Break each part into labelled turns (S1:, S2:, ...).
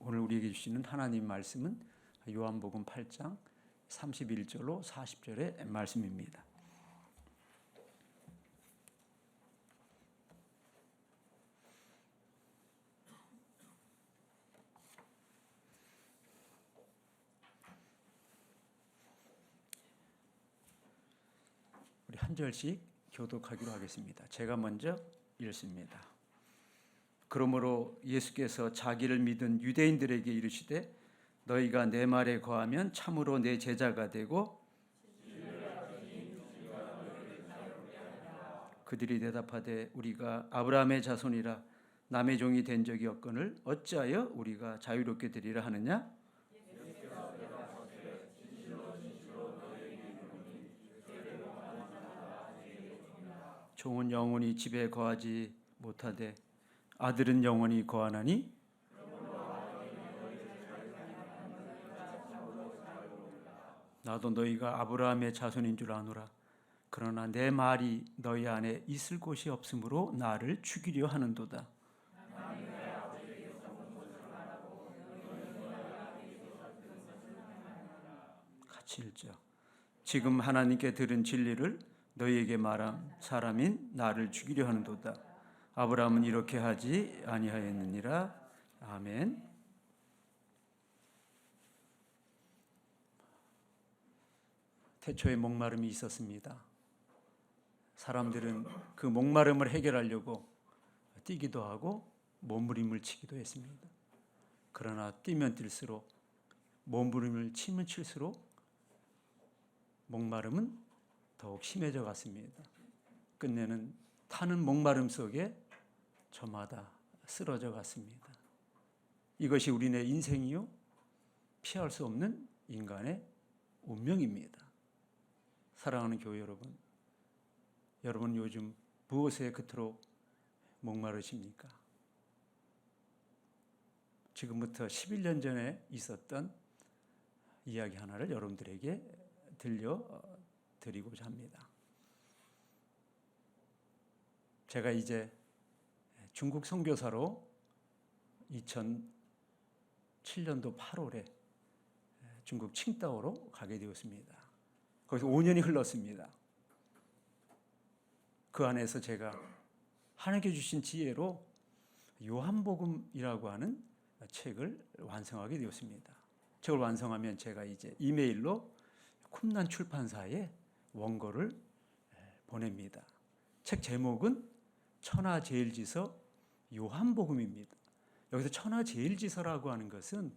S1: 오늘 우리에게 주시는 하나님 말씀은 요한복음 8장 31절로 40절의 말씀입니다. 우리 한 절씩 교독하기로 하겠습니다. 제가 먼저 읽습니다. 그러므로 예수께서 자기를 믿은 유대인들에게 이르시되 너희가 내 말에 거하면 참으로 내 제자가 되고 그들이 대답하되 우리가 아브라함의 자손이라 남의 종이 된 적이 없거늘 어찌하여 우리가 자유롭게 되리라 하느냐? 종은 영원히 집에 거하지 못하되 아들은 영원히 거하나니 나도 너희가 아브라함의 자손인 줄 아노라. 그러나 내 말이 너희 안에 있을 곳이 없으므로 나를 죽이려 하는도다. 같이 읽죠. 지금 하나님께 들은 진리를 너희에게 말함 사람인 나를 죽이려 하는도다. 아브라함은 이렇게 하지 아니하였느니라. 아멘. 태초에 목마름이 있었습니다. 사람들은 그 목마름을 해결하려고 뛰기도 하고 몸부림을 치기도 했습니다. 그러나 뛰면 뛸수록 몸부림을 치면 칠수록 목마름은 더욱 심해져 갔습니다. 끝내는 타는 목마름 속에 저마다 쓰러져 갔습니다. 이것이 우리네 인생이요 피할 수 없는 인간의 운명입니다. 사랑하는 교회 여러분, 여러분 요즘 무엇에 그토록 목마르십니까? 지금부터 11년 전에 있었던 이야기 하나를 여러분들에게 들려드리고자 합니다. 제가 이제 중국 선교사로 2007년도 8월에 중국 칭다오로 가게 되었습니다. 거기서 5년이 흘렀습니다. 그 안에서 제가 하나님께 주신 지혜로 요한복음이라고 하는 책을 완성하게 되었습니다. 책을 완성하면 제가 이제 이메일로 쿰난 출판사에 원고를 보냅니다. 책 제목은 천하제일지서 요한복음입니다. 여기서 천하제일지서라고 하는 것은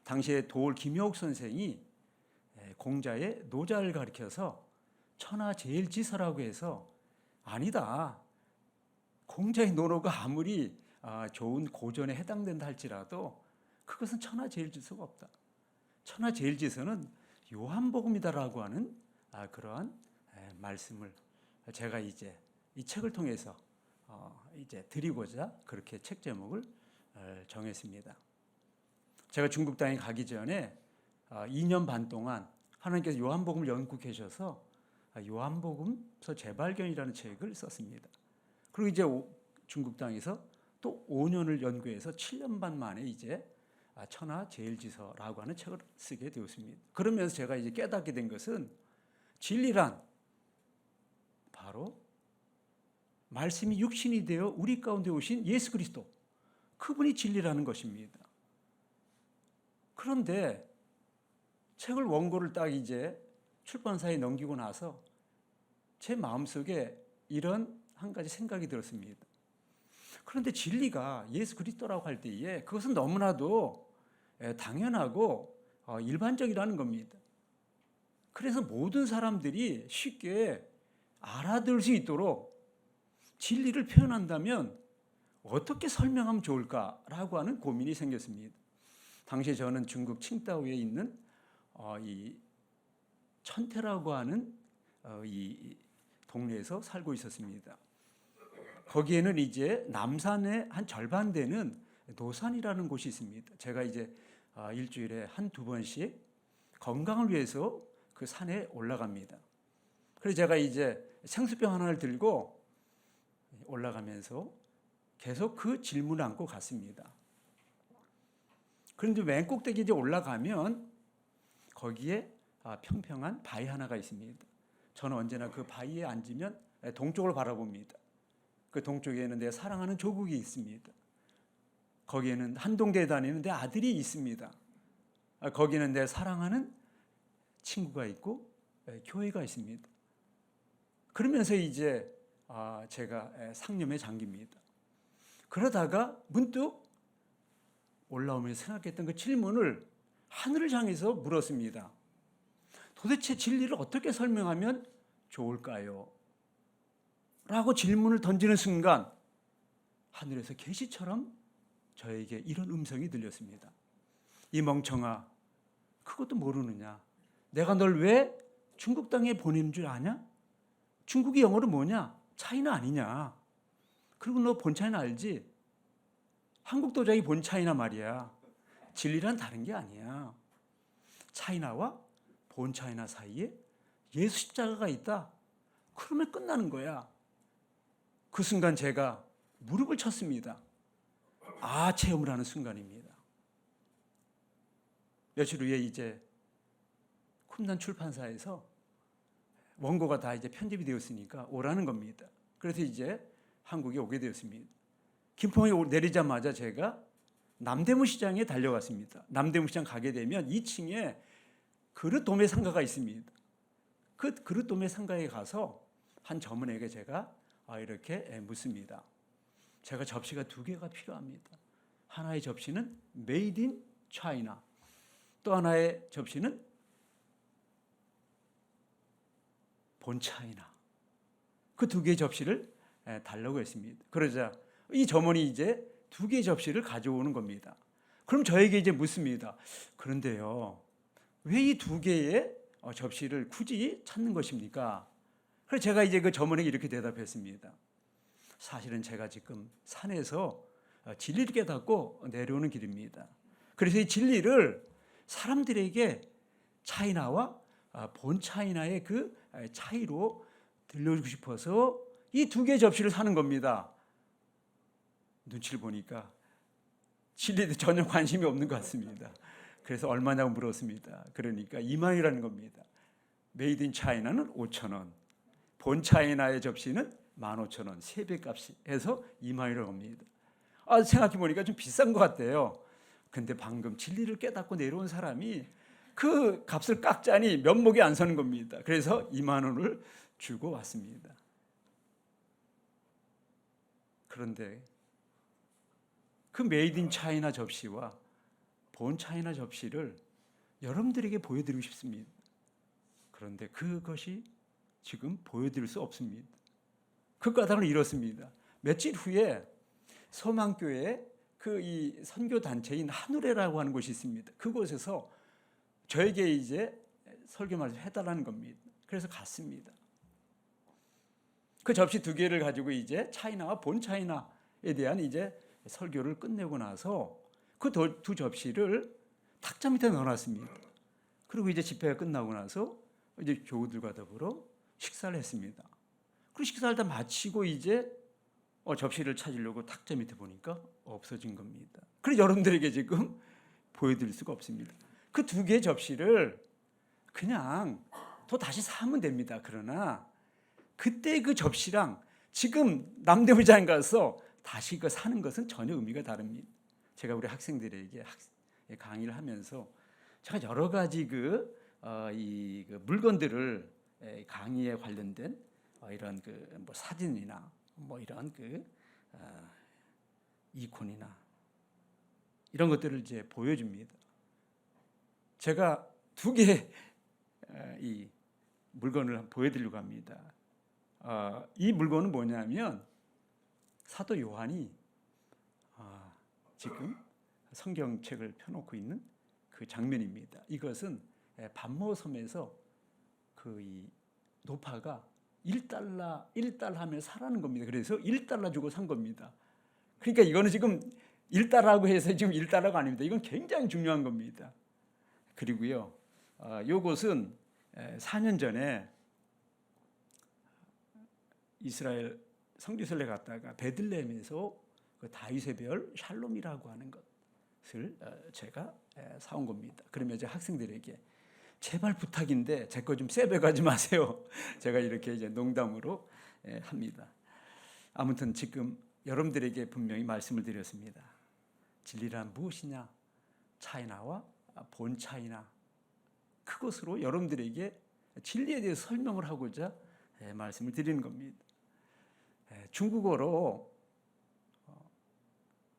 S1: 당시에 도올 김여옥 선생이 공자의 노자를 가리켜서 천하제일지서라고 해서 아니다. 공자의 논어가 아무리 좋은 고전에 해당된다 할지라도 그것은 천하제일지서가 없다. 천하제일지서는 요한복음이다라고 하는 그러한 말씀을 제가 이제 이 책을 통해서 이제 드리고자 그렇게 책 제목을 정했습니다. 제가 중국 땅에 가기 전에 2년 반 동안 하나님께서 요한복음을 연구 계셔서 요한복음서 재발견이라는 책을 썼습니다. 그리고 이제 중국 땅에서 또 5년을 연구해서 7년 반 만에 이제 천하제일지서라고 하는 책을 쓰게 되었습니다. 그러면서 제가 이제 깨닫게 된 것은 진리란 바로 말씀이 육신이 되어 우리 가운데 오신 예수 그리스도, 그분이 진리라는 것입니다. 그런데 책을 원고를 딱 이제 출판사에 넘기고 나서 제 마음속에 이런 한 가지 생각이 들었습니다. 그런데 진리가 예수 그리스도라고 할 때에 그것은 너무나도 당연하고 일반적이라는 겁니다. 그래서 모든 사람들이 쉽게 알아들 수 있도록 진리를 표현한다면 어떻게 설명하면 좋을까라고 하는 고민이 생겼습니다. 당시에 저는 중국 칭다오에 있는 이 천태라고 하는 이 동네에서 살고 있었습니다. 거기에는 이제 남산의 한 절반 되는 노산이라는 곳이 있습니다. 제가 이제 일주일에 한두 번씩 건강을 위해서 그 산에 올라갑니다. 그래서 제가 이제 생수병 하나를 들고 올라가면서 계속 그 질문을 안고 갔습니다. 그런데 맨 꼭대기 이제 올라가면 거기에 평평한 바위 하나가 있습니다. 저는 언제나 그 바위에 앉으면 동쪽을 바라봅니다. 그 동쪽에는 내 사랑하는 조국이 있습니다. 거기에는 한동대에 다니는 내 아들이 있습니다. 거기는 내 사랑하는 친구가 있고 교회가 있습니다. 그러면서 이제 제가 상념에 잠깁니다. 그러다가 문득 올라오면서 생각했던 그 질문을 하늘을 향해서 물었습니다. 도대체 진리를 어떻게 설명하면 좋을까요? 라고 질문을 던지는 순간 하늘에서 계시처럼 저에게 이런 음성이 들렸습니다. 이 멍청아, 그것도 모르느냐? 내가 널 왜 중국 땅에 보내는 줄 아냐? 중국이 영어로 뭐냐? 차이나 아니냐? 그리고 너 본 차이나 알지? 한국 도자기 본 차이나 말이야. 진리란 다른 게 아니야. 차이나와 본 차이나 사이에 예수 십자가가 있다. 그러면 끝나는 거야. 그 순간 제가 무릎을 쳤습니다. 체험을 하는 순간입니다. 며칠 후에 이제 쿰난 출판사에서 원고가 다 이제 편집이 되었으니까 오라는 겁니다. 그래서 이제 한국에 오게 되었습니다. 김포에 내리자마자 제가 남대문 시장에 달려갔습니다. 남대문 시장 가게 되면 2층에 그릇 도매 상가가 있습니다. 그 그릇 도매 상가에 가서 한 점원에게 제가 이렇게 묻습니다. 제가 접시가 2개가 필요합니다. 하나의 접시는 메이드 인 차이나, 또 하나의 접시는 본 차이나. 그 2개의 접시를 달라고 했습니다. 그러자 이 점원이 이제 2개의 접시를 가져오는 겁니다. 그럼 저에게 이제 묻습니다. 그런데요, 왜 이 2개의 접시를 굳이 찾는 것입니까? 그래서 제가 이제 그 점원에게 이렇게 대답했습니다. 사실은 제가 지금 산에서 진리를 깨닫고 내려오는 길입니다. 그래서 이 진리를 사람들에게 차이나와 본 차이나의 그 차이로 들려주고 싶어서 이 2개의 접시를 사는 겁니다. 눈치를 보니까 진리에 전혀 관심이 없는 것 같습니다. 그래서 얼마냐고 물었습니다. 그러니까 2만 원이라는 겁니다. 메이드 인 차이나는 5,000원, 본 차이나의 접시는 15,000원, 3배 값이 해서 2만 원이라고 합니다. 생각해 보니까 좀 비싼 것 같아요. 근데 방금 진리를 깨닫고 내려온 사람이 그 값을 깎자니 면목이 안 서는 겁니다. 그래서 2만 원을 주고 왔습니다. 그런데 그 메이드 인 차이나 접시와 본 차이나 접시를 여러분들에게 보여드리고 싶습니다. 그런데 그것이 지금 보여드릴 수 없습니다. 그 까닭은 이렇습니다. 며칠 후에 소망교회에 이 선교 단체인 한우레라고 하는 곳이 있습니다. 그곳에서 저에게 이제 설교 말씀 해달라는 겁니다. 그래서 갔습니다. 그 접시 2개를 가지고 이제 차이나와 본 차이나에 대한 이제 설교를 끝내고 나서 그 2 접시를 탁자 밑에 넣어놨습니다. 그리고 이제 집회가 끝나고 나서 이제 교우들과 더불어 식사를 했습니다. 그리고 식사를 다 마치고 이제 접시를 찾으려고 탁자 밑에 보니까 없어진 겁니다. 그래서 여러분들에게 지금 보여드릴 수가 없습니다. 그 2개의 접시를 그냥 또 다시 사면 됩니다. 그러나 그때 그 접시랑 지금 남대문장에 가서 다시 그 사는 것은 전혀 의미가 다릅니다. 제가 우리 학생들에게 강의를 하면서 제가 여러 가지 그 물건들을 강의에 관련된 이런 뭐 사진이나 뭐 이런 이콘이나 이런 것들을 이제 보여줍니다. 제가 2개의 이 물건을 보여드리려고 합니다. 이 물건은 뭐냐면 사도 요한이 지금 성경책을 펴놓고 있는 그 장면입니다. 이것은 반모 섬에서 이 노파가 1달러 하면 사라는 겁니다. 그래서 1달러 주고 산 겁니다. 그러니까 이거는 지금 1달러라고 해서 지금 1달러가 아닙니다. 이건 굉장히 중요한 겁니다. 그리고요, 요것은 4년 전에 이스라엘 성지순례 갔다가 베들레헴에서 그 다윗의 별 샬롬이라고 하는 것, 제가 사온 겁니다. 그러면 이제 학생들에게 제발 부탁인데 제 거 좀 세배가지 마세요. 제가 이렇게 이제 농담으로 합니다. 아무튼 지금 여러분들에게 분명히 말씀을 드렸습니다. 진리란 무엇이냐? 차이나와 본 차이나, 그것으로 여러분들에게 진리에 대해서 설명을 하고자 말씀을 드리는 겁니다. 중국어로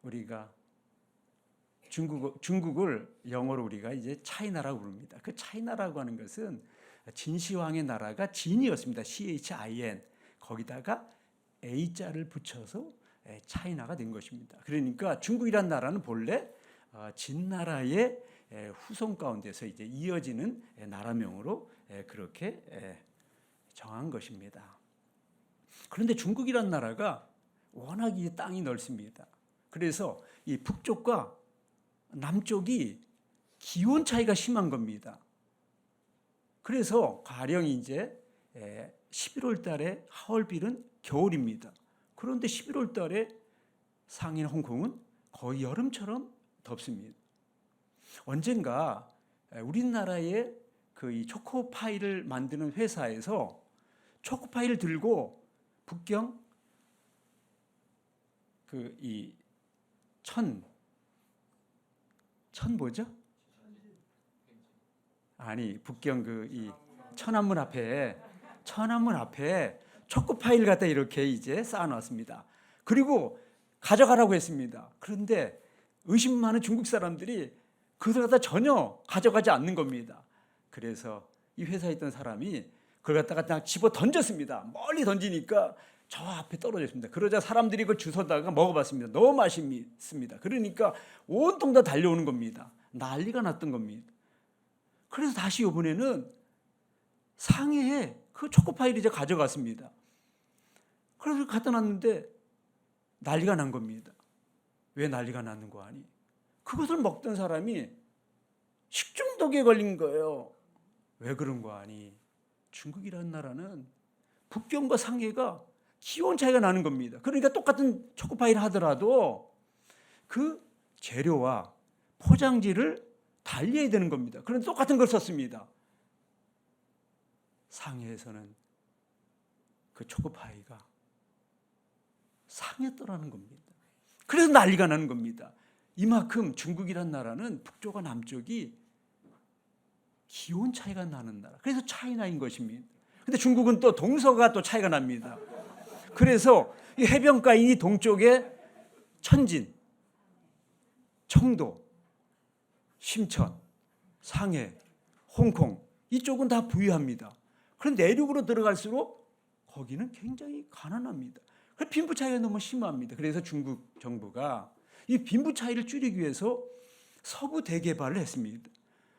S1: 우리가 중국을 영어로 우리가 이제 차이나라고 부릅니다. 그 차이나라고 하는 것은 진시황의 나라가 진이었습니다. CHIN. 거기다가 A자를 붙여서 차이나가 된 것입니다. 그러니까 중국이란 나라는 본래 진나라의 후손 가운데서 이제 이어지는 나라명으로 그렇게 정한 것입니다. 그런데 중국이란 나라가 워낙 이 땅이 넓습니다. 그래서 이 북쪽과 남쪽이 기온 차이가 심한 겁니다. 그래서 가령 이제 11월 달에 하얼빈은 겨울입니다. 그런데 11월 달에 상해나 홍콩은 거의 여름처럼 덥습니다. 언젠가 우리나라의 그 이 초코파이를 만드는 회사에서 초코파이를 들고 북경 그 이 천 뭐죠? 아니 북경 그 이 천안문 앞에 초코파이를 갖다 이렇게 이제 쌓아놨습니다. 그리고 가져가라고 했습니다. 그런데 의심 많은 중국 사람들이 그걸 갖다 전혀 가져가지 않는 겁니다. 그래서 이 회사에 있던 사람이 그걸 갖다가 그냥 집어 던졌습니다. 멀리 던지니까 저 앞에 떨어졌습니다. 그러자 사람들이 그걸 주워다가 먹어봤습니다. 너무 맛있습니다. 그러니까 온통 다 달려오는 겁니다. 난리가 났던 겁니다. 그래서 다시 이번에는 상해에 그 초코파이를 이제 가져갔습니다. 그래서 갖다 놨는데 난리가 난 겁니다. 왜 난리가 났는 거 아니? 그것을 먹던 사람이 식중독에 걸린 거예요. 왜 그런 거 아니? 중국이라는 나라는 북경과 상해가 기온 차이가 나는 겁니다. 그러니까 똑같은 초코파이를 하더라도 그 재료와 포장지를 달리해야 되는 겁니다. 그런데 똑같은 걸 썼습니다. 상해에서는 그 초코파이가 상했더라는 겁니다. 그래서 난리가 나는 겁니다. 이만큼 중국이란 나라는 북쪽과 남쪽이 기온 차이가 나는 나라. 그래서 차이나인 것입니다. 근데 중국은 또 동서가 또 차이가 납니다. 그래서 이 해변가인 동쪽에 천진, 청도, 심천, 상해, 홍콩 이쪽은 다 부유합니다. 그런데 내륙으로 들어갈수록 거기는 굉장히 가난합니다. 그래서 빈부 차이가 너무 심합니다. 그래서 중국 정부가 이 빈부 차이를 줄이기 위해서 서부 대개발을 했습니다.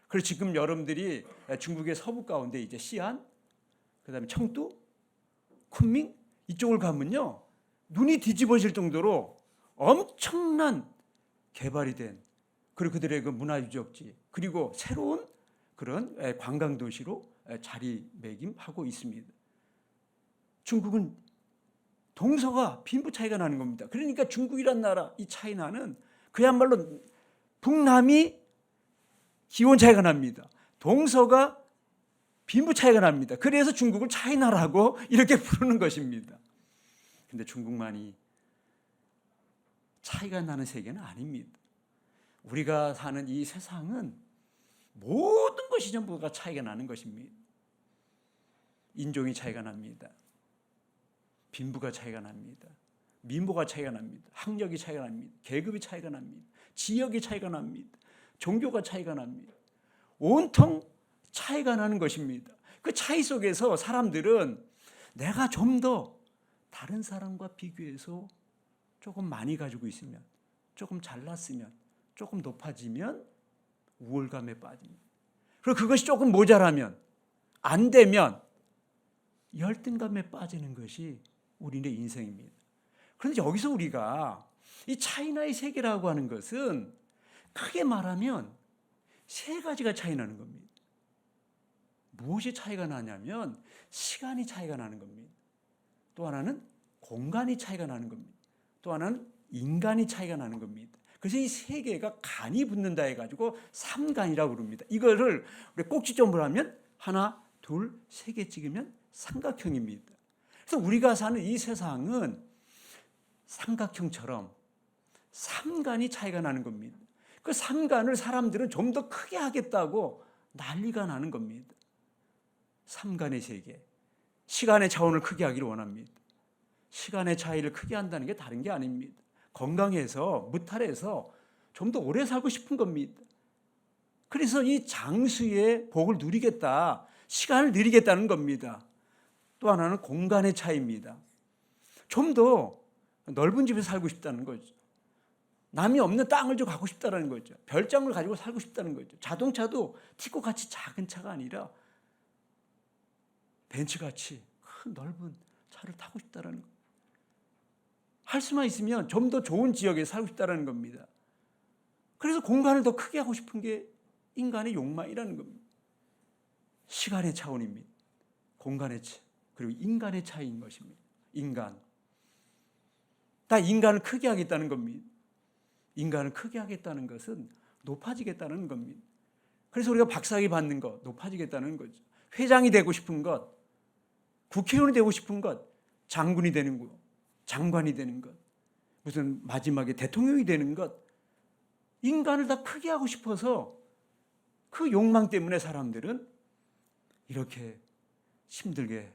S1: 그래서 지금 여러분들이 중국의 서부 가운데 이제 시안, 그다음에 청두, 쿤밍 이쪽을 가면요 눈이 뒤집어질 정도로 엄청난 개발이 된, 그리고 그들의 그 문화유적지, 그리고 새로운 그런 관광 도시로 자리매김하고 있습니다. 중국은 동서가 빈부 차이가 나는 겁니다. 그러니까 중국이란 나라, 이 차이나는 그야말로 북남이 기온 차이가 납니다. 동서가 빈부 차이가 납니다. 그래서 중국을 차이나라고 이렇게 부르는 것입니다. 근데 중국만이 차이가 나는 세계는 아닙니다. 우리가 사는 이 세상은 모든 것이 전부가 차이가 나는 것입니다. 인종이 차이가 납니다. 빈부가 차이가 납니다. 민보가 차이가 납니다. 학력이 차이가 납니다. 계급이 차이가 납니다. 지역이 차이가 납니다. 종교가 차이가 납니다. 온통 차이가 나는 것입니다. 그 차이 속에서 사람들은 내가 좀 더 다른 사람과 비교해서 조금 많이 가지고 있으면, 조금 잘났으면, 조금 높아지면 우월감에 빠집니다. 그리고 그것이 조금 모자라면, 안 되면 열등감에 빠지는 것이 우리의 인생입니다. 그런데 여기서 우리가 이 차이나의 세계라고 하는 것은 크게 말하면 세 가지가 차이 나는 겁니다. 무엇이 차이가 나냐면 시간이 차이가 나는 겁니다. 또 하나는 공간이 차이가 나는 겁니다. 또 하나는 인간이 차이가 나는 겁니다. 그래서 이 세 개가 간이 붙는다 해가지고 삼간이라고 부릅니다. 이거를 우리 꼭지점으로 하면 하나, 둘, 세 개 찍으면 삼각형입니다. 그래서 우리가 사는 이 세상은 삼각형처럼 삼간이 차이가 나는 겁니다. 그 삼간을 사람들은 좀 더 크게 하겠다고 난리가 나는 겁니다. 삼간의 세계, 시간의 차원을 크게 하기를 원합니다. 시간의 차이를 크게 한다는 게 다른 게 아닙니다. 건강해서 무탈해서 좀 더 오래 살고 싶은 겁니다. 그래서 이 장수의 복을 누리겠다, 시간을 누리겠다는 겁니다. 또 하나는 공간의 차이입니다. 좀 더 넓은 집에 살고 싶다는 거죠. 남이 없는 땅을 좀 갖고 싶다는 거죠. 별장을 가지고 살고 싶다는 거죠. 자동차도 티코같이 작은 차가 아니라 벤츠같이 큰 넓은 차를 타고 싶다는 거예요. 할 수만 있으면 좀 더 좋은 지역에 살고 싶다는 겁니다. 그래서 공간을 더 크게 하고 싶은 게 인간의 욕망이라는 겁니다. 시간의 차원입니다. 공간의 차, 그리고 인간의 차이인 것입니다. 인간. 다 인간을 크게 하겠다는 겁니다. 인간을 크게 하겠다는 것은 높아지겠다는 겁니다. 그래서 우리가 박사학위 받는 것, 높아지겠다는 거죠. 회장이 되고 싶은 것, 국회의원이 되고 싶은 것, 장군이 되는 것, 장관이 되는 것, 무슨 마지막에 대통령이 되는 것, 인간을 다 크게 하고 싶어서 그 욕망 때문에 사람들은 이렇게 힘들게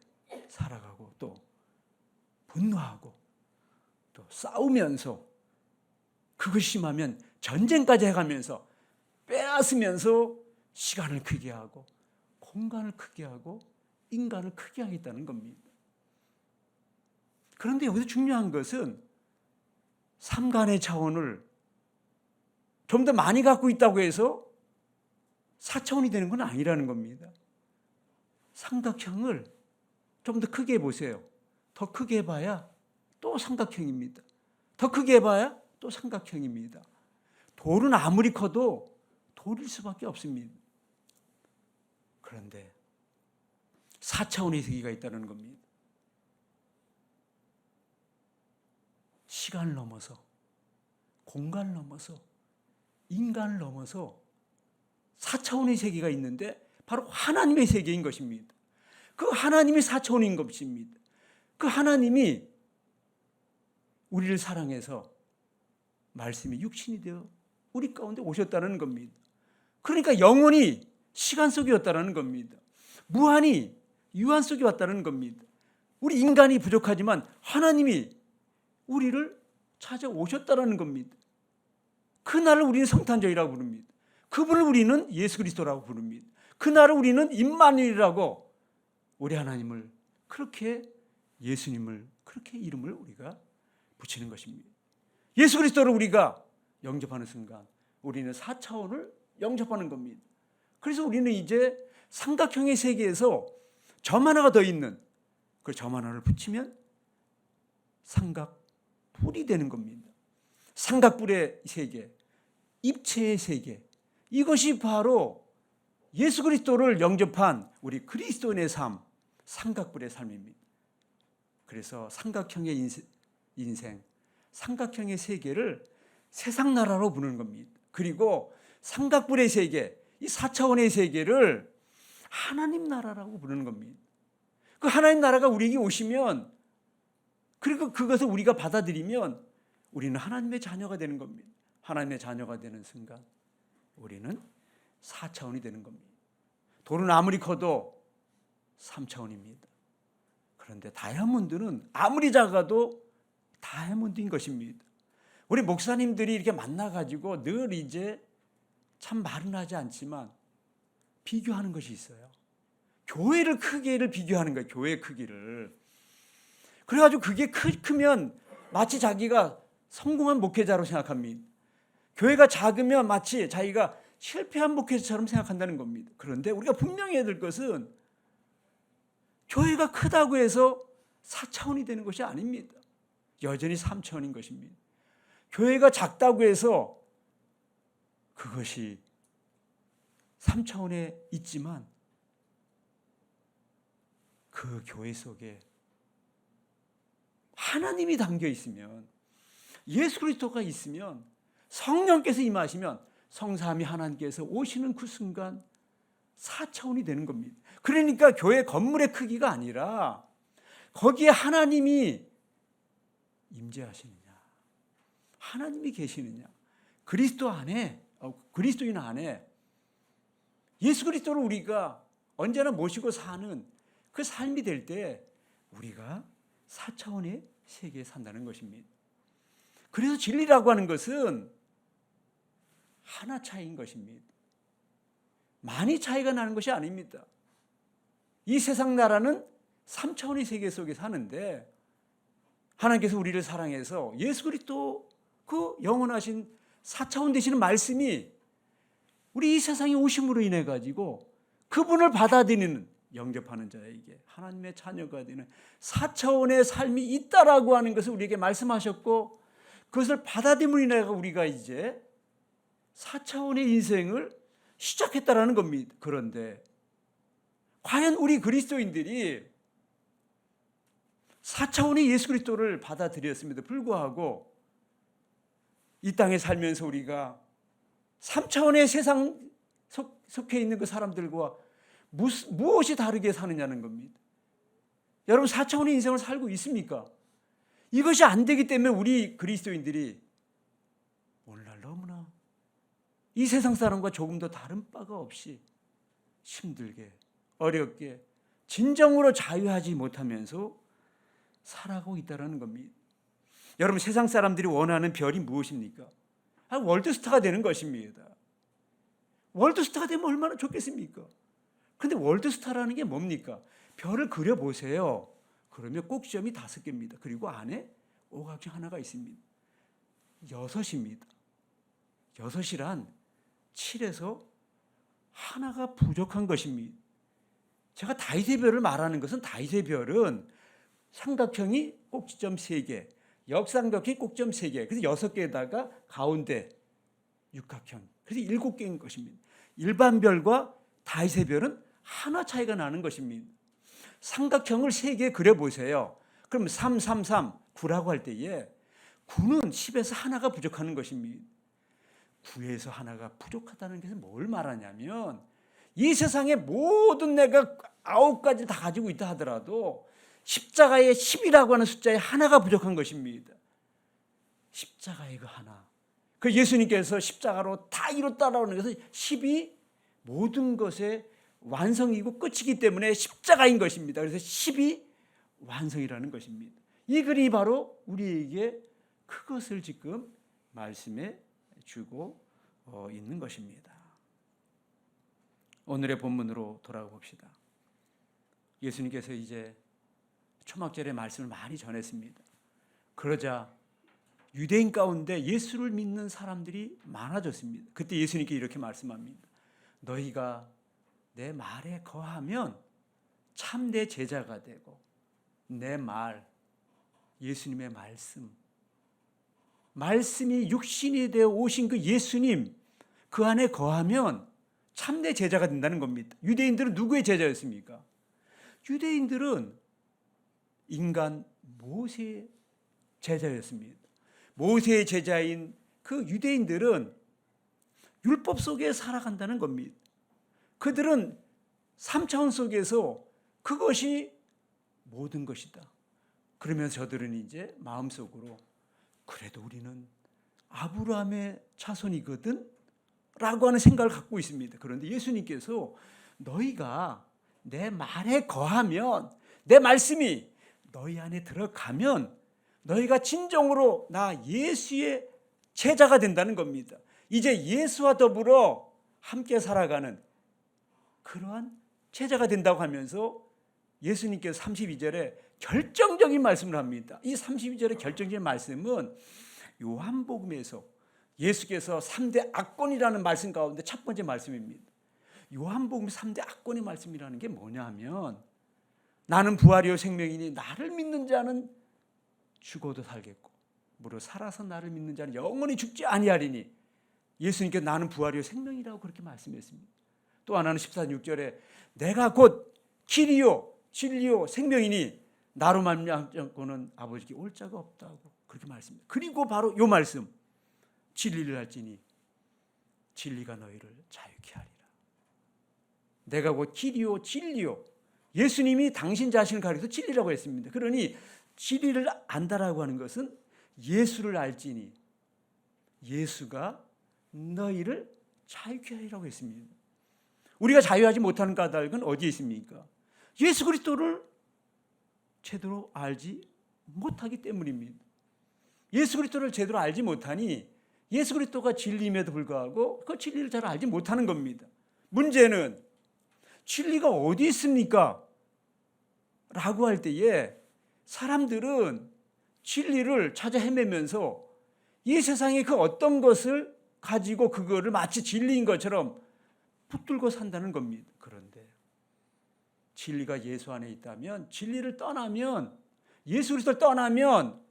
S1: 살아가고 또 분노하고 또 싸우면서, 그것이 심하면 전쟁까지 해가면서 빼앗으면서 시간을 크게 하고 공간을 크게 하고 인간을 크게 하겠다는 겁니다. 그런데 여기서 중요한 것은 삼간의 차원을 좀 더 많이 갖고 있다고 해서 4차원이 되는 건 아니라는 겁니다. 삼각형을 좀 더 크게 해보세요. 더 크게 해봐야 또 삼각형입니다. 더 크게 해봐야 또 삼각형입니다. 돌은 아무리 커도 돌일 수밖에 없습니다. 그런데 4차원의 세계가 있다는 겁니다. 시간을 넘어서, 공간을 넘어서, 인간을 넘어서 4차원의 세계가 있는데 바로 하나님의 세계인 것입니다. 그 하나님이 4차원인 것입니다. 그 하나님이 우리를 사랑해서 말씀이 육신이 되어 우리 가운데 오셨다는 겁니다. 그러니까 영원히 시간 속에 왔다는 겁니다. 무한히 유한 속에 왔다는 겁니다. 우리 인간이 부족하지만 하나님이 우리를 찾아오셨다는 겁니다. 그날을 우리는 성탄절이라고 부릅니다. 그분을 우리는 예수 그리스도라고 부릅니다. 그날을 우리는 임마누엘이라고, 우리 하나님을 그렇게, 예수님을 그렇게 이름을 우리가 붙이는 것입니다. 예수 그리스도를 우리가 영접하는 순간 우리는 4차원을 영접하는 겁니다. 그래서 우리는 이제 삼각형의 세계에서 점 하나가 더 있는 그 점 하나를 붙이면 삼각뿔이 되는 겁니다. 삼각뿔의 세계, 입체의 세계, 이것이 바로 예수 그리스도를 영접한 우리 그리스도인의 삶, 삼각뿔의 삶입니다. 그래서 삼각형의 인생, 삼각형의 세계를 세상 나라로 부르는 겁니다. 그리고 삼각뿔의 세계, 이 4차원의 세계를 하나님 나라라고 부르는 겁니다. 그 하나님 나라가 우리에게 오시면, 그리고 그것을 우리가 받아들이면 우리는 하나님의 자녀가 되는 겁니다. 하나님의 자녀가 되는 순간 우리는 4차원이 되는 겁니다. 돌은 아무리 커도 3차원입니다. 그런데 다이아몬드는 아무리 작아도 다이아몬드인 것입니다. 우리 목사님들이 이렇게 만나가지고 늘 이제 참 말은 하지 않지만 비교하는 것이 있어요. 교회를 크기를 비교하는 거예요. 교회 크기를. 그래가지고 그게 크면 마치 자기가 성공한 목회자로 생각합니다. 교회가 작으면 마치 자기가 실패한 목회자처럼 생각한다는 겁니다. 그런데 우리가 분명히 해야 될 것은 교회가 크다고 해서 4차원이 되는 것이 아닙니다. 여전히 3차원인 것입니다. 교회가 작다고 해서 그것이 3차원에 있지만 그 교회 속에 하나님이 담겨 있으면, 예수 그리스도가 있으면 성령께서 임하시면 성삼위 하나님께서 오시는 그 순간 4차원이 되는 겁니다. 그러니까 교회 건물의 크기가 아니라 거기에 하나님이 임재하시느냐, 하나님이 계시느냐, 그리스도인 안에 예수 그리스도를 우리가 언제나 모시고 사는 그 삶이 될 때 우리가 4차원의 세계에 산다는 것입니다. 그래서 진리라고 하는 것은 하나 차이인 것입니다. 많이 차이가 나는 것이 아닙니다. 이 세상 나라는 3차원의 세계 속에 사는데 하나님께서 우리를 사랑해서 예수 그리스도 그 영원하신 4차원 되시는 말씀이 우리 이 세상에 오심으로 인해 가지고 그분을 받아들이는, 영접하는 자에게 하나님의 자녀가 되는 4차원의 삶이 있다라고 하는 것을 우리에게 말씀하셨고, 그것을 받아들임으로 인해 우리가 이제 4차원의 인생을 시작했다라는 겁니다. 그런데 과연 우리 그리스도인들이 4차원의 예수 그리스도를 받아들였음에도 불구하고 이 땅에 살면서 우리가 3차원의 세상 속해 있는 그 사람들과 무엇이 다르게 사느냐는 겁니다. 여러분 4차원의 인생을 살고 있습니까? 이것이 안 되기 때문에 우리 그리스도인들이 오늘날 너무나 이 세상 사람과 조금 더 다른 바가 없이 힘들게, 어렵게, 진정으로 자유하지 못하면서 살아가고 있다는 겁니다. 여러분 세상 사람들이 원하는 별이 무엇입니까? 월드스타가 되는 것입니다. 월드스타가 되면 얼마나 좋겠습니까? 그런데 월드스타라는 게 뭡니까? 별을 그려보세요. 그러면 꼭지점이 5개입니다. 그리고 안에 오각형 하나가 있습니다. 6입니다. 6이란 7에서 하나가 부족한 것입니다. 제가 다윗의 별을 말하는 것은 다윗의 별은 삼각형이 꼭지점 3개, 역삼각형이 꼭지점 3개, 그래서 6개에다가 가운데 육각형, 그래서 7개인 것입니다. 일반 별과 다윗의 별은 하나 차이가 나는 것입니다. 삼각형을 3개 그려보세요. 그럼 3, 3, 3, 9라고 할 때에 9는 10에서 하나가 부족하는 것입니다. 9에서 하나가 부족하다는 것은 뭘 말하냐면 이 세상에 모든 내가 9가지 다 가지고 있다 하더라도 십자가의 10이라고 하는 숫자에 하나가 부족한 것입니다. 십자가의 그 하나. 그 예수님께서 십자가로 다 이뤘다라고 하는 것은 10이 모든 것의 완성이고 끝이기 때문에 십자가인 것입니다. 그래서 10이 완성이라는 것입니다. 이 글이 바로 우리에게 그것을 지금 말씀해 주고 있는 것입니다. 오늘의 본문으로 돌아가 봅시다. 예수님께서 이제 초막절의 말씀을 많이 전했습니다. 그러자 유대인 가운데 예수를 믿는 사람들이 많아졌습니다. 그때 예수님께 이렇게 말씀합니다. 너희가 내 말에 거하면 참 내 제자가 되고 내 말, 예수님의 말씀이 육신이 되어 오신 그 예수님 그 안에 거하면 참 내 제자가 된다는 겁니다. 유대인들은 누구의 제자였습니까? 유대인들은 인간 모세의 제자였습니다. 모세의 제자인 그 유대인들은 율법 속에 살아간다는 겁니다. 그들은 3차원 속에서 그것이 모든 것이다. 그러면서 저들은 이제 마음속으로 그래도 우리는 아브라함의 자손이거든 라고 하는 생각을 갖고 있습니다. 그런데 예수님께서 너희가 내 말에 거하면, 내 말씀이 너희 안에 들어가면 너희가 진정으로 나 예수의 제자가 된다는 겁니다. 이제 예수와 더불어 함께 살아가는 그러한 제자가 된다고 하면서 예수님께서 32절에 결정적인 말씀을 합니다. 이 32절의 결정적인 말씀은 요한복음에서 예수께서 3대 악권이라는 말씀 가운데 첫 번째 말씀입니다. 요한복음 3대 악권의 말씀이라는 게 뭐냐면 나는 부활이요 생명이니 나를 믿는 자는 죽어도 살겠고 무릇 살아서 나를 믿는 자는 영원히 죽지 아니하리니 예수님께서 나는 부활이요 생명이라고 그렇게 말씀했습니다. 또 하나는 14:6절에 내가 곧 길이요 진리요 생명이니 나로 말미암고는 아버지께 올 자가 없다고 그렇게 말씀합니다. 그리고 바로 이 말씀 진리를 알지니 진리가 너희를 자유케 하리라. 내가 곧 길이요 진리요. 예수님이 당신 자신을 가리켜서 진리라고 했습니다. 그러니 진리를 안다라고 하는 것은 예수를 알지니 예수가 너희를 자유케 하리라고 했습니다. 우리가 자유하지 못하는 까닭은 어디에 있습니까? 예수 그리스도를 제대로 알지 못하기 때문입니다. 예수 그리스도를 제대로 알지 못하니 예수 그리스도가 진리임에도 불구하고 그 진리를 잘 알지 못하는 겁니다. 문제는 진리가 어디 있습니까? 라고 할 때에 사람들은 진리를 찾아 헤매면서 이 세상의 그 어떤 것을 가지고 그거를 마치 진리인 것처럼 붙들고 산다는 겁니다. 그런데 진리가 예수 안에 있다면, 진리를 떠나면, 예수 그리스도를 떠나면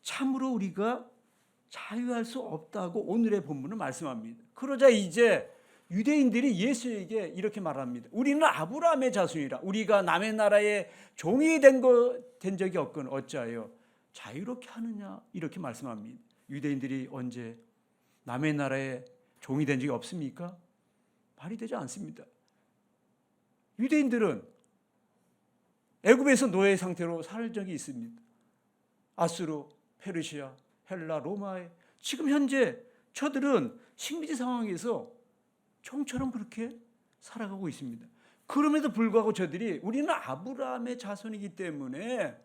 S1: 참으로 우리가 자유할 수 없다고 오늘의 본문은 말씀합니다. 그러자 이제 유대인들이 예수에게 이렇게 말합니다. 우리는 아브라함의 자손이라. 우리가 남의 나라의 종이 된 적이 없건 어찌하여 자유롭게 하느냐, 이렇게 말씀합니다. 유대인들이 언제 남의 나라의 종이 된 적이 없습니까? 말이 되지 않습니다. 유대인들은 애굽에서 노예 상태로 살 적이 있습니다. 아수르, 페르시아, 헬라, 로마에 지금 현재 저들은 식민지 상황에서 종처럼 그렇게 살아가고 있습니다. 그럼에도 불구하고 저들이 우리는 아브라함의 자손이기 때문에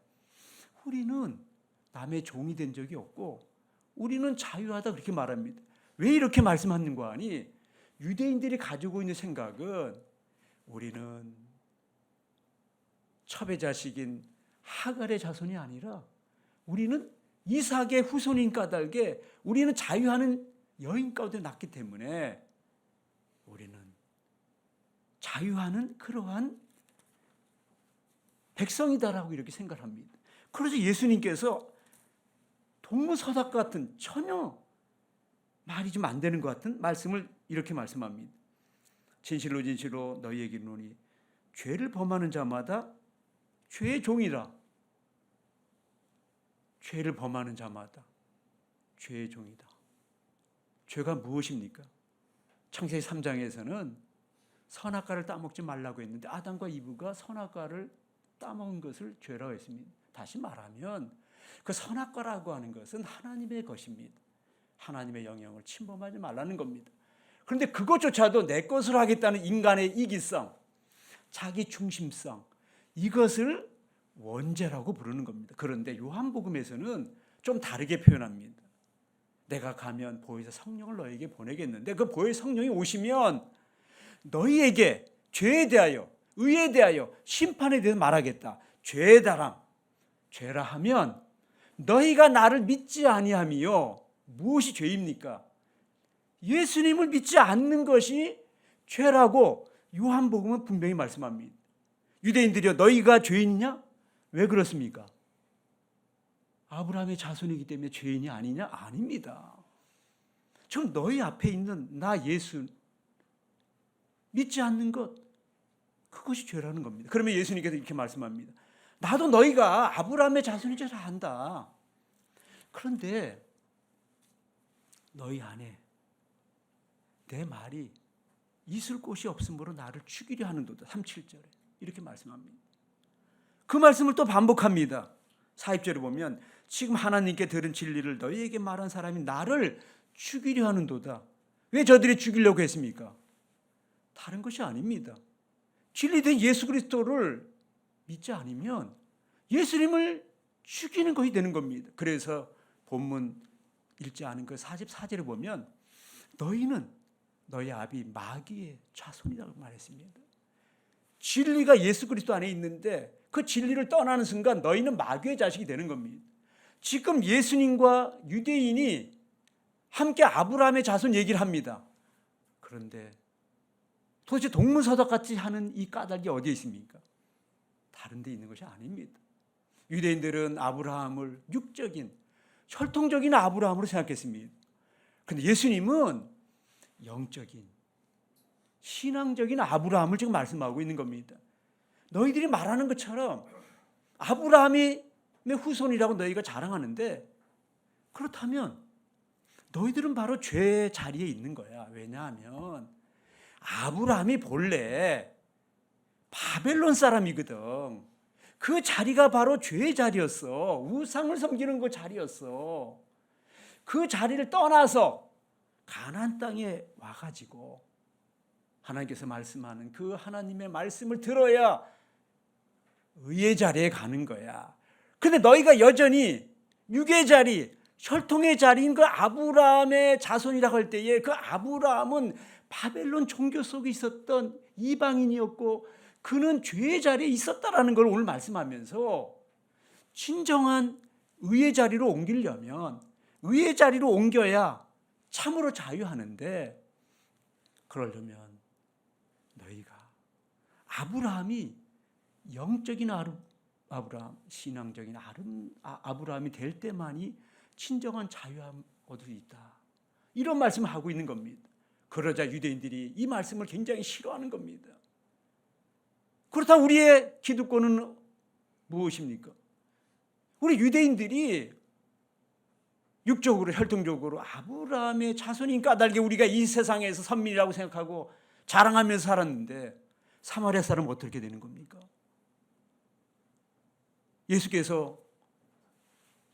S1: 우리는 남의 종이 된 적이 없고 우리는 자유하다, 그렇게 말합니다. 왜 이렇게 말씀하는가 하니 유대인들이 가지고 있는 생각은 우리는 첩의 자식인 하갈의 자손이 아니라 우리는 이삭의 후손인 까닭에 우리는 자유하는 여인 가운데 났기 때문에 우리는 자유하는 그러한 백성이다라고 이렇게 생각합니다. 그래서 예수님께서 동문서답 같은 전혀 말이 좀 안 되는 것 같은 말씀을 이렇게 말씀합니다. 진실로 진실로 너희에게 이르노니 죄를 범하는 자마다 죄의 종이라. 죄를 범하는 자마다 죄의 종이다. 죄가 무엇입니까? 창세기 3장에서는 선악과를 따먹지 말라고 했는데 아담과 이브가 선악과를 따먹은 것을 죄라고 했습니다. 다시 말하면 그 선악과라고 하는 것은 하나님의 것입니다. 하나님의 영역을 침범하지 말라는 겁니다. 그런데 그것조차도 내 것으로 하겠다는 인간의 이기성, 자기 중심성, 이것을 원죄라고 부르는 겁니다. 그런데 요한복음에서는 좀 다르게 표현합니다. 내가 가면 보혜사 성령을 너희에게 보내겠는데 그 보혜사 성령이 오시면 너희에게 죄에 대하여, 의에 대하여, 심판에 대해서 말하겠다. 죄의 다람, 죄라 하면 너희가 나를 믿지 아니하며, 무엇이 죄입니까? 예수님을 믿지 않는 것이 죄라고 요한복음은 분명히 말씀합니다. 유대인들이여 너희가 죄인이냐? 왜 그렇습니까? 아브라함의 자손이기 때문에 죄인이 아니냐? 아닙니다. 지금 너희 앞에 있는 나 예수 믿지 않는 것, 그것이 죄라는 겁니다. 그러면 예수님께서 이렇게 말씀합니다. 나도 너희가 아브라함의 자손인 줄 안다. 그런데 너희 안에 내 말이 있을 곳이 없으므로 나를 죽이려 하는도다. 37절에 이렇게 말씀합니다. 그 말씀을 또 반복합니다. 40절에 보면 지금 하나님께 들은 진리를 너희에게 말한 사람이 나를 죽이려 하는도다. 왜 저들이 죽이려고 했습니까? 다른 것이 아닙니다. 진리된 예수 그리스도를 믿지 않으면 예수님을 죽이는 것이 되는 겁니다. 그래서 본문 읽지 않은 그 44절에 보면 너희는 너희 아비 마귀의 자손이라고 말했습니다. 진리가 예수 그리스도 안에 있는데 그 진리를 떠나는 순간 너희는 마귀의 자식이 되는 겁니다. 지금 예수님과 유대인이 함께 아브라함의 자손 얘기를 합니다. 그런데 도대체 동문서답같이 하는 이 까닭이 어디에 있습니까? 다른 데 있는 것이 아닙니다. 유대인들은 아브라함을 육적인, 혈통적인 아브라함으로 생각했습니다. 그런데 예수님은 영적인, 신앙적인 아브라함을 지금 말씀하고 있는 겁니다. 너희들이 말하는 것처럼 아브라함의 후손이라고 너희가 자랑하는데 그렇다면 너희들은 바로 죄의 자리에 있는 거야. 왜냐하면 아브라함이 본래 바벨론 사람이거든. 그 자리가 바로 죄의 자리였어. 우상을 섬기는 그 자리였어. 그 자리를 떠나서 가나안 땅에 와가지고 하나님께서 말씀하는 그 하나님의 말씀을 들어야 의의 자리에 가는 거야. 근데 너희가 여전히 육의 자리, 혈통의 자리인 그 아브라함의 자손이라고 할 때에 그 아브라함은 바벨론 종교 속에 있었던 이방인이었고 그는 죄의 자리에 있었다라는 걸 오늘 말씀하면서 진정한 의의 자리로 옮기려면 의의 자리로 옮겨야 참으로 자유하는데 그러려면 너희가 아브라함이 영적인 아브라함, 신앙적인 아브라함이 될 때만이 진정한 자유함 얻을 수 있다. 이런 말씀을 하고 있는 겁니다. 그러자 유대인들이 이 말씀을 굉장히 싫어하는 겁니다. 그렇다면 우리의 기득권은 무엇입니까? 우리 유대인들이 육적으로 혈통적으로 아브라함의 자손인 까닭에 우리가 이 세상에서 선민이라고 생각하고 자랑하면서 살았는데 사마리아 사람은 어떻게 되는 겁니까? 예수께서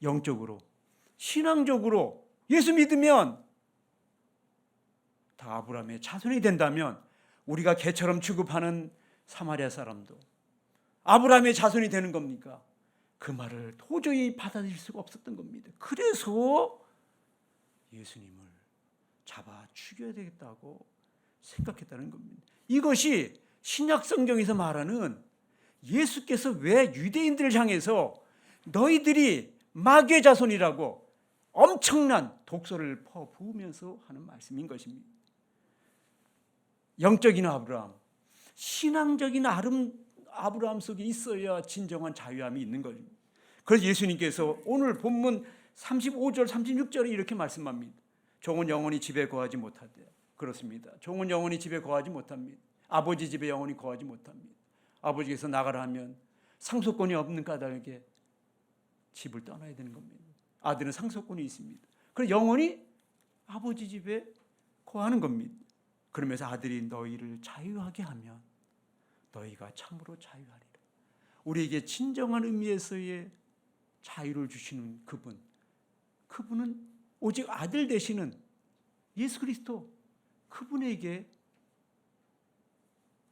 S1: 영적으로 신앙적으로 예수 믿으면 다 아브라함의 자손이 된다면 우리가 개처럼 취급하는 사마리아 사람도 아브라함의 자손이 되는 겁니까? 그 말을 도저히 받아들일 수가 없었던 겁니다. 그래서 예수님을 잡아 죽여야 되겠다고 생각했다는 겁니다. 이것이 신약 성경에서 말하는 예수께서 왜 유대인들을 향해서 너희들이 마귀의 자손이라고 엄청난 독소를 퍼부으면서 하는 말씀인 것입니다. 영적인 아브라함, 신앙적인 아브라함 속에 있어야 진정한 자유함이 있는 것입니다. 그래서 예수님께서 오늘 본문 35절 36절에 이렇게 말씀합니다. 종은 영원히 집에 거하지 못하대. 그렇습니다. 종은 영원히 집에 거하지 못합니다. 아버지 집에 영원히 거하지 못합니다. 아버지께서 나가라 하면 상속권이 없는 까닭에 집을 떠나야 되는 겁니다. 아들은 상속권이 있습니다. 그래서 영원히 아버지 집에 거하는 겁니다. 그러면서 아들이 너희를 자유하게 하면 너희가 참으로 자유하리라. 우리에게 진정한 의미에서의 자유를 주시는 그분은 오직 아들 되시는 예수 그리스도 그분에게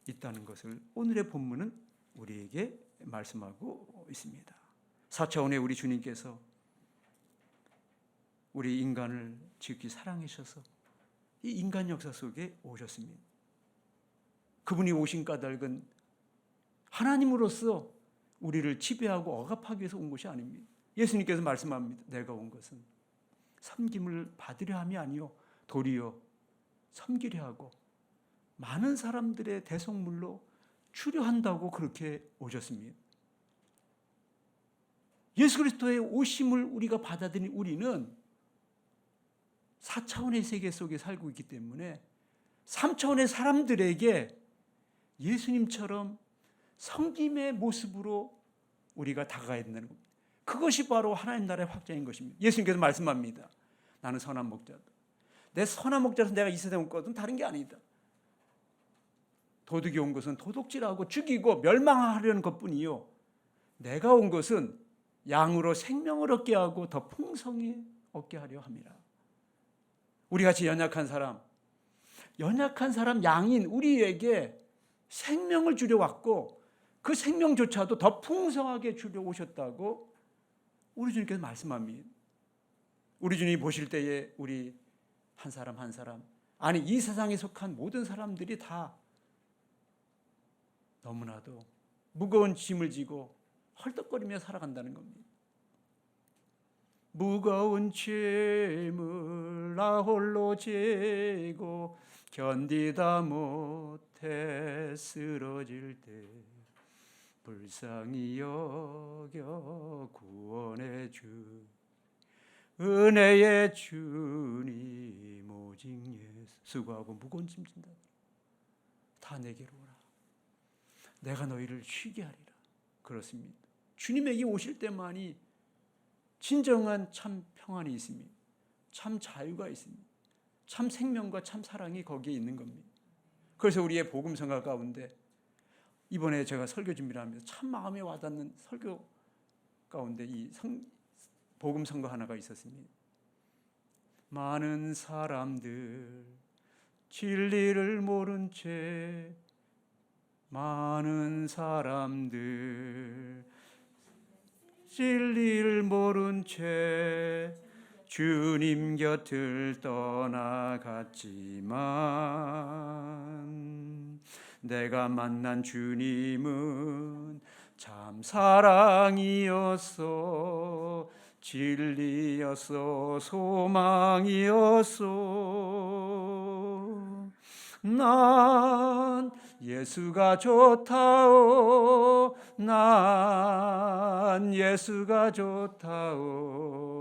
S1: 있다는 것을 오늘의 본문은 우리에게 말씀하고 있습니다. 4차원의 우리 주님께서 우리 인간을 지극히 사랑하셔서 이 인간 역사 속에 오셨습니다. 그분이 오신 까닭은 하나님으로서 우리를 지배하고 억압하기 위해서 온 것이 아닙니다. 예수님께서 말씀합니다. 내가 온 것은 섬김을 받으려 함이 아니요 도리어 섬기려 하고 많은 사람들의 대속물로 추려한다고 그렇게 오셨습니다. 예수 그리스도의 오심을 우리가 받아들인 우리는 4차원의 세계 속에 살고 있기 때문에 3차원의 사람들에게 예수님처럼 섬김의 모습으로 우리가 다가가야 된다는 겁니다. 그것이 바로 하나님 나라의 확장인 것입니다. 예수님께서 말씀합니다. 나는 선한 목자다. 내 선한 목자라서 내가 이 세상에 온 것은 다른 게 아니다. 도둑이 온 것은 도둑질하고 죽이고 멸망하려는 것뿐이요 내가 온 것은 양으로 생명을 얻게 하고 더 풍성히 얻게 하려 함이라. 우리같이 연약한 사람 양인 우리에게 생명을 주려 왔고 그 생명조차도 더 풍성하게 주려 오셨다고 우리 주님께서 말씀합니다. 우리 주님이 보실 때에 우리 한 사람 한 사람 아니 이 세상에 속한 모든 사람들이 다 너무나도 무거운 짐을 지고 헐떡거리며 살아간다는 겁니다. 무거운 짐을 나 홀로 지고 견디다 못해 쓰러질 때 불쌍히 여겨 구원해 주 은혜의 주님 오직 예수 수고하고 무거운 짐 진다 다 내게로 오라 내가 너희를 쉬게 하리라. 그렇습니다. 주님에게 오실 때만이 진정한 참 평안이 있습니다. 참 자유가 있습니다. 참 생명과 참 사랑이 거기에 있는 겁니다. 그래서 우리의 복음 성가 가운데 이번에 제가 설교 준비를 하면서 참 마음에 와닿는 설교 가운데 이 복음 성가 하나가 있었습니다. 많은 사람들 진리를 모른 채, 많은 사람들 진리를 모른 채 주님 곁을 떠나갔지만 내가 만난 주님은 참 사랑이었어, 진리였어, 소망이었어. 난 예수가 좋다오, 난 예수가 좋다오.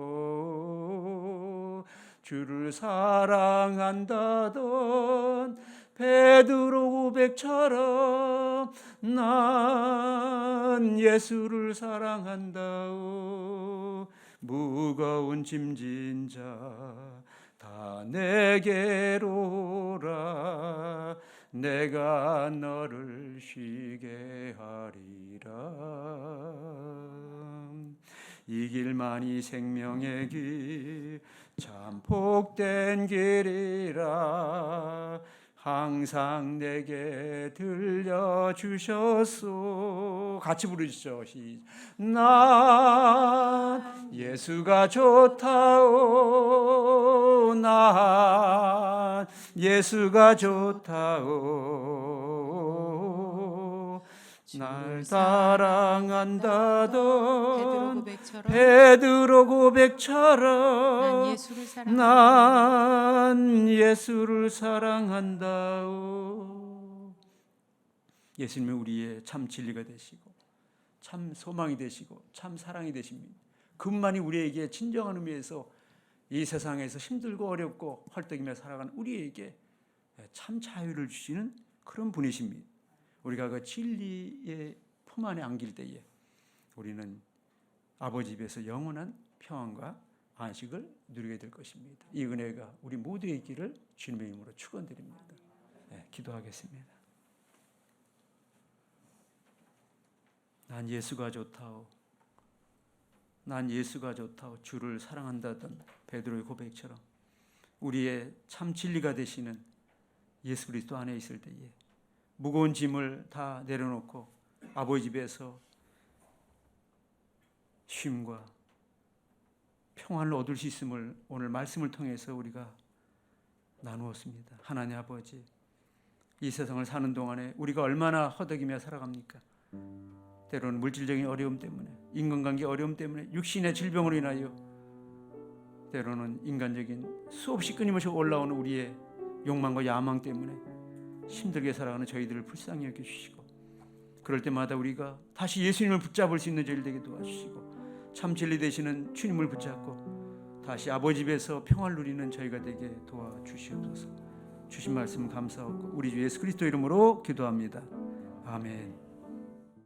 S1: 주를 사랑한다던 베드로 고백처럼 난 예수를 사랑한다오. 무거운 짐진 자 다 내게로 오라, 내가 너를 쉬게 하리라. 이 길만이 생명의 길, 참 복된 길이라 항상 내게 들려주셨소. 같이 부르시죠. 난 예수가 좋다오, 난 예수가 좋다오. 날 사랑한다던 베드로 고백처럼 난 예수를 사랑한다오. 예수님은 우리의 참 진리가 되시고 참 소망이 되시고 참 사랑이 되십니다. 그분만이 우리에게 진정한 의미에서 이 세상에서 힘들고 어렵고 헐떡이며 살아가는 우리에게 참 자유를 주시는 그런 분이십니다. 우리가 그 진리의 품 안에 안길 때에 우리는 아버지 집에서 영원한 평안과 안식을 누리게 될 것입니다. 이 은혜가 우리 모두의 있기를 주님의 이름으로 축원드립니다. 네, 기도하겠습니다. 난 예수가 좋다오, 난 예수가 좋다오. 주를 사랑한다던 베드로의 고백처럼 우리의 참 진리가 되시는 예수 그리스도 안에 있을 때에 무거운 짐을 다 내려놓고 아버지 집에서 쉼과 평안을 얻을 수 있음을 오늘 말씀을 통해서 우리가 나누었습니다. 하나님 아버지, 이 세상을 사는 동안에 우리가 얼마나 허덕이며 살아갑니까? 때로는 물질적인 어려움 때문에, 인간관계 어려움 때문에, 육신의 질병으로 인하여 때로는 인간적인 수없이 끊임없이 올라오는 우리의 욕망과 야망 때문에 힘들게 살아가는 저희들을 불쌍히 여겨주시고, 그럴 때마다 우리가 다시 예수님을 붙잡을 수 있는 저희들 되게 도와주시고, 참 진리 되시는 주님을 붙잡고 다시 아버지 집에서 평화를 누리는 저희가 되게 도와주시옵소서. 주신 말씀 감사하고 우리 주 예수 그리스도 이름으로 기도합니다. 아멘.